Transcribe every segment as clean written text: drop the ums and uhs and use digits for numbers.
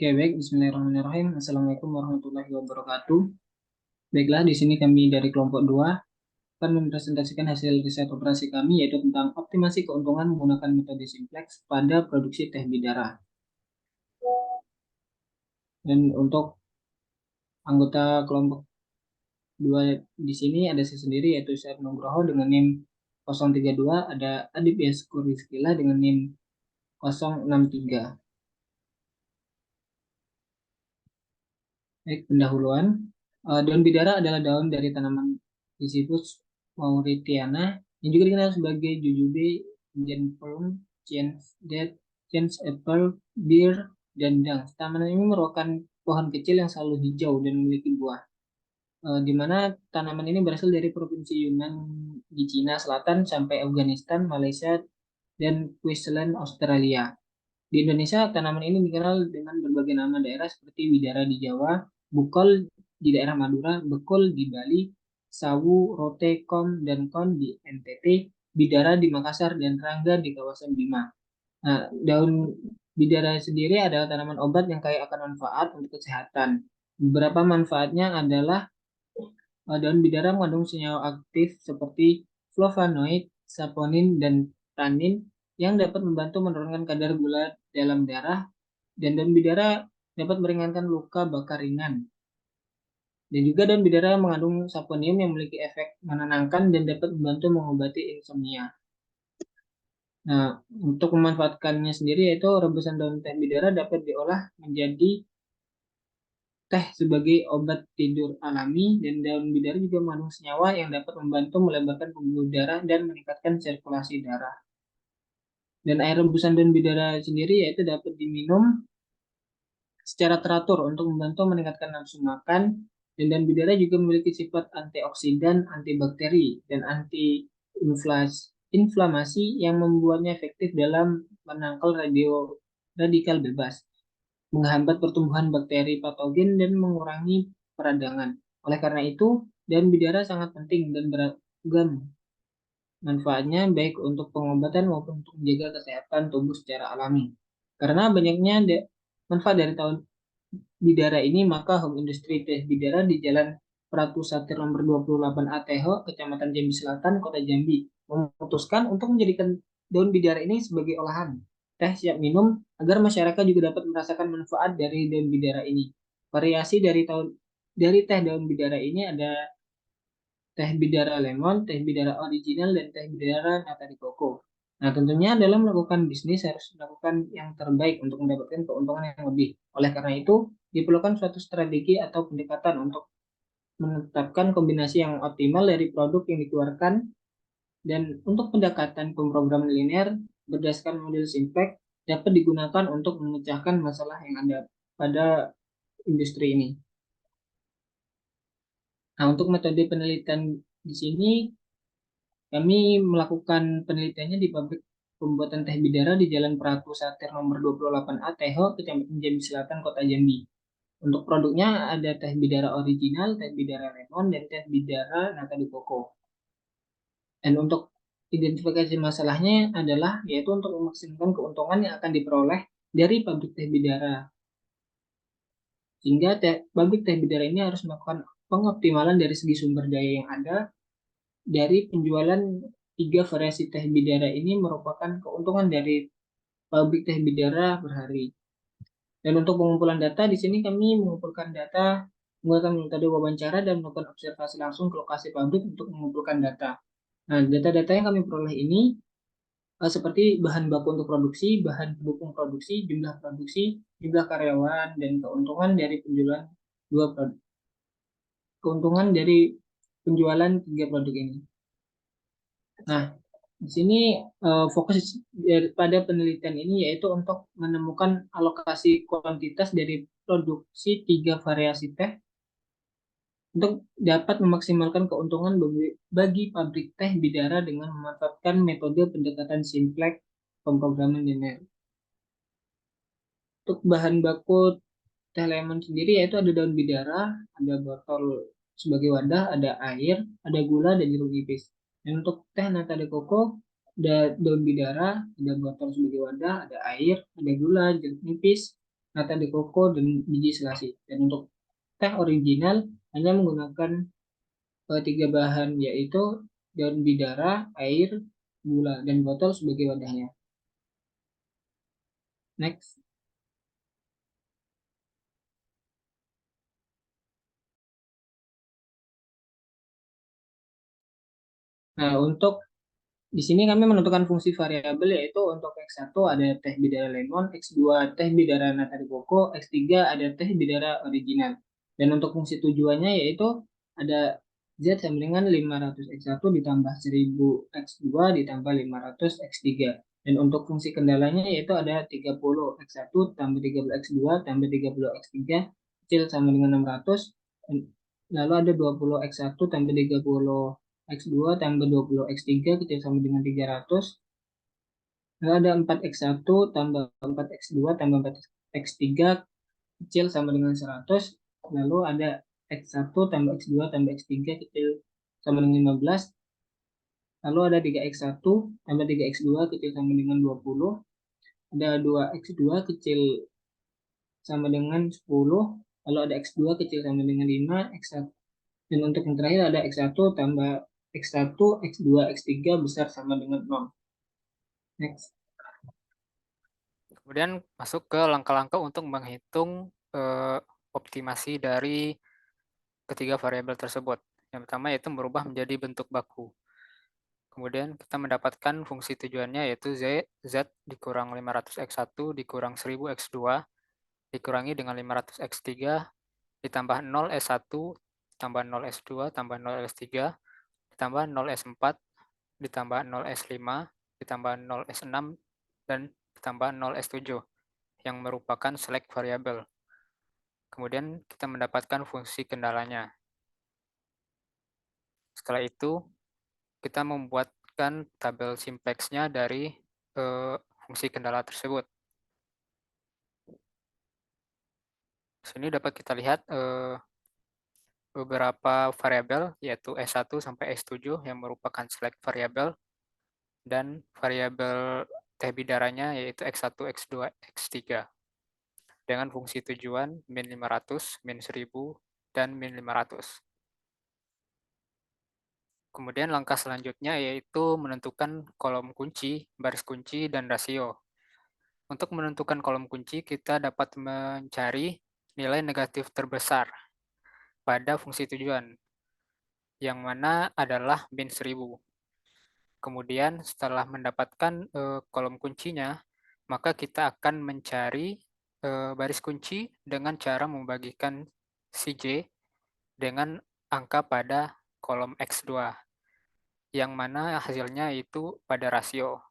Oke, baik. Bismillahirrahmanirrahim. Assalamualaikum warahmatullahi wabarakatuh. Baiklah, di sini kami dari kelompok 2 akan mempresentasikan hasil riset operasi kami, yaitu tentang optimasi keuntungan menggunakan metode simplex pada produksi teh bidara. Dan untuk anggota kelompok 2 di sini ada saya sendiri, yaitu Syed Nugroho dengan NIM 032, ada Adib Yaskur Rizkila dengan NIM 063. Baik, pendahuluan. Daun bidara adalah daun dari tanaman Risipus mauritiana yang juga dikenal sebagai jujube, Indian plum, chance dead, chance apple, beer, dan dang. Tanaman ini merupakan pohon kecil yang selalu hijau dan memiliki buah. Di mana tanaman ini berasal dari provinsi Yunnan di Cina Selatan sampai Afghanistan, Malaysia, dan Queensland, Australia. Di Indonesia, tanaman ini dikenal dengan berbagai nama daerah seperti Widara di Jawa, Bukol di daerah Madura, Bekul di Bali, Sawu, Rote, Kom, dan Kon di NTT, Bidara di Makassar, dan Rangga di kawasan Bima. Nah, daun bidara sendiri adalah tanaman obat yang kaya akan manfaat untuk kesehatan. Beberapa manfaatnya adalah daun bidara mengandung senyawa aktif seperti flavonoid, saponin, dan tanin yang dapat membantu menurunkan kadar gula dalam darah, dan daun bidara dapat meringankan luka bakar ringan. Dan juga daun bidara mengandung saponium yang memiliki efek menenangkan dan dapat membantu mengobati insomnia. Nah, untuk memanfaatkannya sendiri yaitu rebusan daun teh bidara dapat diolah menjadi teh sebagai obat tidur alami, dan daun bidara juga mengandung senyawa yang dapat membantu melebarkan pembuluh darah dan meningkatkan sirkulasi darah. Dan air rebusan daun bidara sendiri yaitu dapat diminum secara teratur untuk membantu meningkatkan nafsu makan, dan daun bidara juga memiliki sifat antioksidan, antibakteri, dan anti-inflamasi yang membuatnya efektif dalam menangkal radikal bebas, menghambat pertumbuhan bakteri patogen, dan mengurangi peradangan. Oleh karena itu, daun bidara sangat penting dan beragam manfaatnya baik untuk pengobatan maupun untuk menjaga kesehatan tubuh secara alami. Karena banyaknya manfaat dari tahun bidara ini, maka Home Industri Teh Bidara di Jalan Pratu Satir nomor 28 ATH, Kecamatan Jambi Selatan, Kota Jambi, memutuskan untuk menjadikan daun bidara ini sebagai olahan teh siap minum agar masyarakat juga dapat merasakan manfaat dari daun bidara ini. Variasi dari teh daun bidara ini ada teh bidara lemon, teh bidara original, dan teh bidara nata de coco. Nah, tentunya dalam melakukan bisnis harus melakukan yang terbaik untuk mendapatkan keuntungan yang lebih. Oleh karena itu, diperlukan suatu strategi atau pendekatan untuk menetapkan kombinasi yang optimal dari produk yang dikeluarkan, dan untuk pendekatan pemrograman linear berdasarkan model Simplex dapat digunakan untuk memecahkan masalah yang ada pada industri ini. Nah, untuk metode penelitian di sini kami melakukan penelitiannya di pabrik pembuatan teh bidara di Jalan Pratu Satir nomor 28 A TH, Kecamatan Jambi Selatan, Kota Jambi. Untuk produknya ada teh bidara original, teh bidara lemon, dan teh bidara nata de coco. Dan untuk identifikasi masalahnya adalah yaitu untuk memaksimalkan keuntungan yang akan diperoleh dari pabrik teh bidara. Sehingga pabrik teh bidara ini harus melakukan pengoptimalan dari segi sumber daya yang ada. Dari penjualan 3 variasi teh bidara ini merupakan keuntungan dari pabrik teh bidara per hari. Dan untuk pengumpulan data, di sini kami mengumpulkan data menggunakan metode wawancara dan melakukan observasi langsung ke lokasi pabrik untuk mengumpulkan data. Nah, data-data yang kami peroleh ini seperti bahan baku untuk produksi, bahan pendukung produksi, jumlah karyawan, dan keuntungan dari penjualan 3 produk ini. Nah, di sini fokus pada penelitian ini yaitu untuk menemukan alokasi kuantitas dari produksi 3 variasi teh untuk dapat memaksimalkan keuntungan bagi pabrik teh bidara dengan memanfaatkan metode pendekatan Simplex pemrograman linear. Untuk bahan baku teh lemon sendiri yaitu ada daun bidara, ada botol sebagai wadah, ada air, ada gula, dan jeruk nipis. Dan untuk teh nata de coco, ada daun bidara, ada botol sebagai wadah, ada air, ada gula, jeruk nipis, nata de coco, dan biji selasi. Dan untuk teh original hanya menggunakan tiga bahan, yaitu daun bidara, air, gula, dan botol sebagai wadahnya. Next. Nah, untuk di sini kami menentukan fungsi variabel, yaitu untuk X1 ada teh bidara lemon, X2 teh bidara nata de coco, X3 ada teh bidara original. Dan untuk fungsi tujuannya yaitu ada Z sama dengan 500 X1 ditambah 1000 X2 ditambah 500 X3. Dan untuk fungsi kendalanya yaitu ada 30 X1 tambah 30 X2 tambah 30 X3 kecil sama dengan 600. Lalu ada 20 X1 tambah 30 X2 tambah 20 X3 kecil sama dengan 300. Lalu ada 4 X1 tambah 4 X2 tambah 4 X3 kecil sama dengan 100. Lalu ada X1 tambah X2 tambah X3 kecil sama dengan 15. Lalu ada 3X1 tambah 3X2 kecil sama dengan 20. Ada 2X2 kecil sama dengan 10. Lalu ada X2 kecil sama dengan 5. X1. Dan untuk yang terakhir ada X1 tambah X1, X2, X3 besar sama dengan 0. Next. Kemudian masuk ke langkah-langkah untuk menghitung optimasi dari ketiga variabel tersebut. Yang pertama yaitu merubah menjadi bentuk baku. Kemudian kita mendapatkan fungsi tujuannya yaitu Z dikurang 500X1 dikurang 1000X2 dikurangi dengan 500X3 ditambah 0S1 tambah 0S2 tambah 0S3 ditambah 0S4 ditambah 0S5 ditambah 0S6 dan ditambah 0S7 yang merupakan select variable. Kemudian kita mendapatkan fungsi kendalanya. Setelah itu kita membuatkan tabel simplex-nya dari fungsi kendala tersebut. Di sini dapat kita lihat beberapa variabel, yaitu S1 sampai S7 yang merupakan select variabel, dan variabel teh bidaranya yaitu X1, X2, X3, dengan fungsi tujuan min 500, min 1000, dan min 500. Kemudian langkah selanjutnya yaitu menentukan kolom kunci, baris kunci, dan rasio. Untuk menentukan kolom kunci, kita dapat mencari nilai negatif terbesar pada fungsi tujuan, yang mana adalah min 1000. Kemudian setelah mendapatkan kolom kuncinya, maka kita akan mencari baris kunci dengan cara membagikan Cj dengan angka pada kolom X2, yang mana hasilnya itu pada rasio.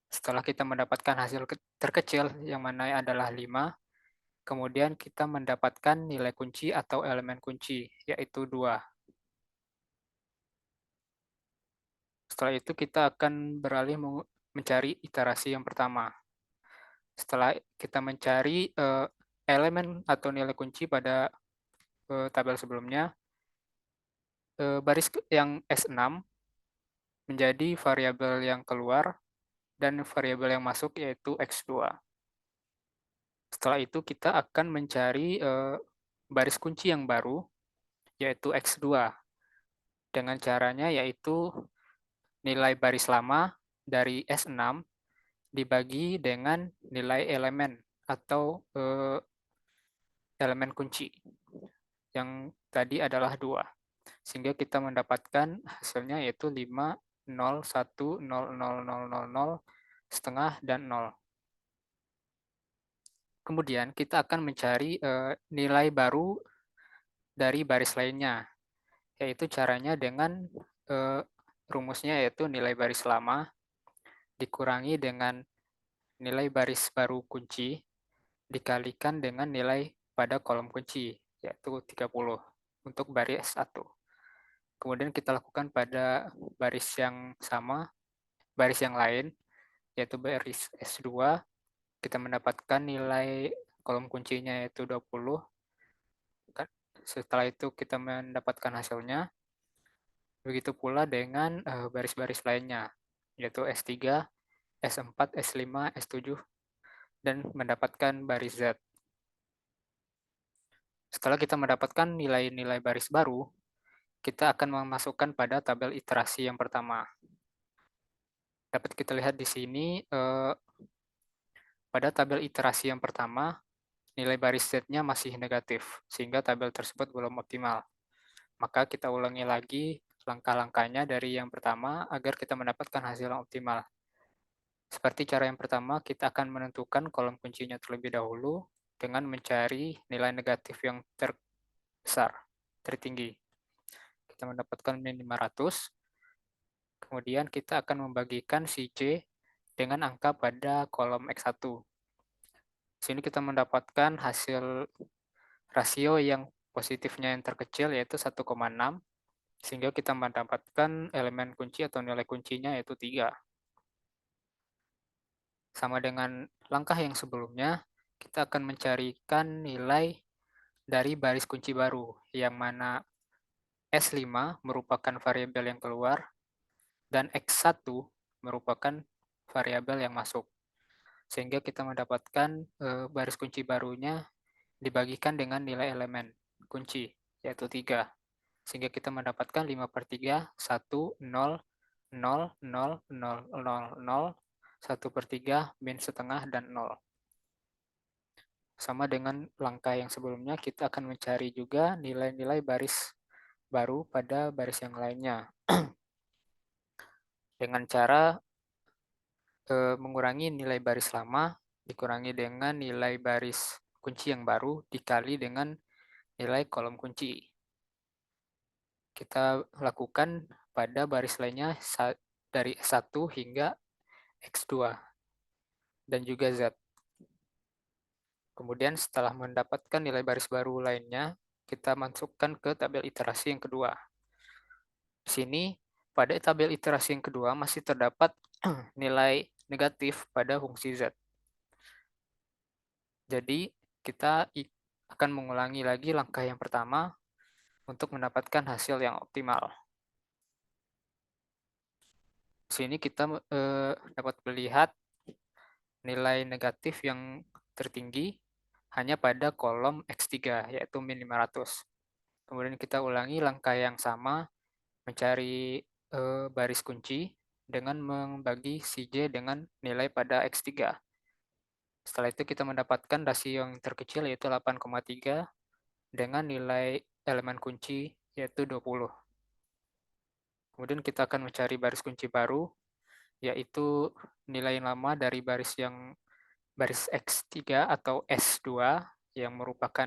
Setelah kita mendapatkan hasil terkecil yang mana adalah 5, kemudian kita mendapatkan nilai kunci atau elemen kunci, yaitu 2. Setelah itu kita akan beralih mencari iterasi yang pertama. Setelah kita mencari elemen atau nilai kunci pada tabel sebelumnya, baris yang S6 menjadi variabel yang keluar dan variabel yang masuk yaitu X2. Setelah itu kita akan mencari baris kunci yang baru yaitu X2. Dengan caranya yaitu nilai baris lama dari S6 dibagi dengan nilai elemen atau elemen kunci yang tadi adalah 2. Sehingga kita mendapatkan hasilnya yaitu 5, 0, 1, 0, 0, 0, 0, 0, setengah, dan 0. Kemudian kita akan mencari nilai baru dari baris lainnya, yaitu caranya dengan rumusnya yaitu nilai baris lama dikurangi dengan nilai baris baru kunci dikalikan dengan nilai pada kolom kunci, yaitu 30 untuk baris 1. Kemudian kita lakukan pada baris yang sama, baris yang lain, yaitu baris S2, kita mendapatkan nilai kolom kuncinya yaitu 20. Setelah itu kita mendapatkan hasilnya. Begitu pula dengan baris-baris lainnya, yaitu S3, S4, S5, S7, dan mendapatkan baris Z. Setelah kita mendapatkan nilai-nilai baris baru, kita akan memasukkan pada tabel iterasi yang pertama. Dapat kita lihat di sini, pada tabel iterasi yang pertama, nilai baris Z-nya masih negatif, sehingga tabel tersebut belum optimal. Maka kita ulangi lagi langkah-langkahnya dari yang pertama agar kita mendapatkan hasil yang optimal. Seperti cara yang pertama, kita akan menentukan kolom kuncinya terlebih dahulu dengan mencari nilai negatif yang terbesar, tertinggi. Kita mendapatkan min 500, kemudian kita akan membagikan si J dengan angka pada kolom X1. Di sini kita mendapatkan hasil rasio yang positifnya yang terkecil yaitu 1,6, sehingga kita mendapatkan elemen kunci atau nilai kuncinya yaitu 3. Sama dengan langkah yang sebelumnya, kita akan mencarikan nilai dari baris kunci baru, yang mana S5 merupakan variabel yang keluar, dan X1 merupakan variabel yang masuk. Sehingga kita mendapatkan baris kunci barunya dibagikan dengan nilai elemen kunci, yaitu 3. Sehingga kita mendapatkan 5/3, 1, 0, 0, 0, 0, 0, 0, 1/3, min setengah, dan 0. Sama dengan langkah yang sebelumnya, kita akan mencari juga nilai-nilai baris baru pada baris yang lainnya. Dengan cara mengurangi nilai baris lama, dikurangi dengan nilai baris kunci yang baru, dikali dengan nilai kolom kunci. Kita lakukan pada baris lainnya dari S1 hingga X2, dan juga Z. Kemudian setelah mendapatkan nilai baris baru lainnya, kita masukkan ke tabel iterasi yang kedua. Di sini, pada tabel iterasi yang kedua masih terdapat nilai negatif pada fungsi Z. Jadi, kita akan mengulangi lagi langkah yang pertama untuk mendapatkan hasil yang optimal. Di sini kita dapat melihat nilai negatif yang tertinggi hanya pada kolom X3, yaitu min 500. Kemudian kita ulangi langkah yang sama, mencari baris kunci dengan membagi si J dengan nilai pada X3. Setelah itu kita mendapatkan rasio yang terkecil yaitu 8,3 dengan nilai elemen kunci yaitu 20. Kemudian kita akan mencari baris kunci baru, yaitu nilai lama dari baris X3 atau S2 yang merupakan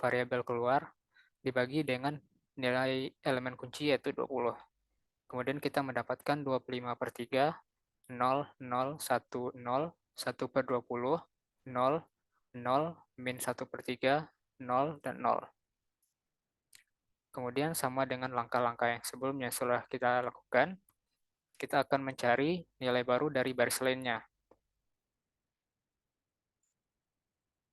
variabel keluar dibagi dengan nilai elemen kunci yaitu 20. Kemudian kita mendapatkan 25/3, 0, 0, 1, 0, 1/20, 0, 0, min 1/3, 0, dan 0. Kemudian sama dengan langkah-langkah yang sebelumnya setelah kita lakukan, kita akan mencari nilai baru dari baris lainnya.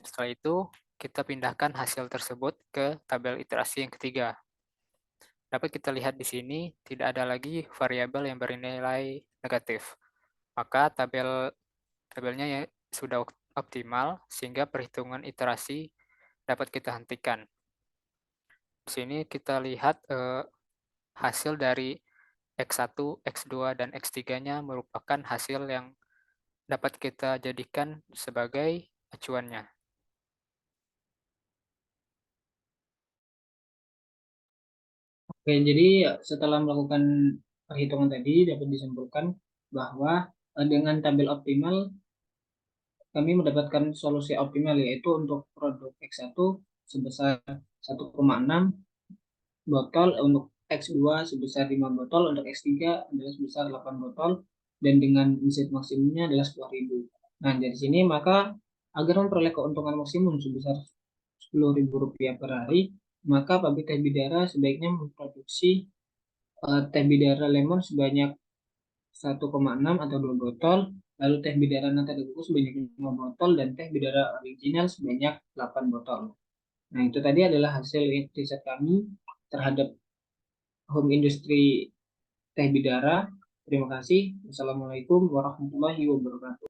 Setelah itu, kita pindahkan hasil tersebut ke tabel iterasi yang ketiga. Dapat kita lihat di sini, tidak ada lagi variabel yang bernilai negatif. Maka tabelnya ya sudah optimal, sehingga perhitungan iterasi dapat kita hentikan. Di sini kita lihat hasil dari X1, X2, dan X3-nya merupakan hasil yang dapat kita jadikan sebagai acuannya. Oke, jadi setelah melakukan perhitungan tadi dapat disimpulkan bahwa dengan tabel optimal kami mendapatkan solusi optimal, yaitu untuk produk X1 sebesar 1,6 botol, untuk X2 sebesar 5 botol, untuk X3 adalah sebesar 8 botol, dan dengan omset maksimumnya adalah 10.000. Nah, dari sini maka agar memperoleh keuntungan maksimum sebesar Rp10.000 per hari, maka pabrik teh bidara sebaiknya memproduksi teh bidara lemon sebanyak 1,6 atau 2 botol, lalu teh bidara nata de coco sebanyak 5 botol, dan teh bidara original sebanyak 8 botol. Nah, itu tadi adalah hasil riset kami terhadap home industry teh bidara. Terima kasih. Wassalamualaikum warahmatullahi wabarakatuh.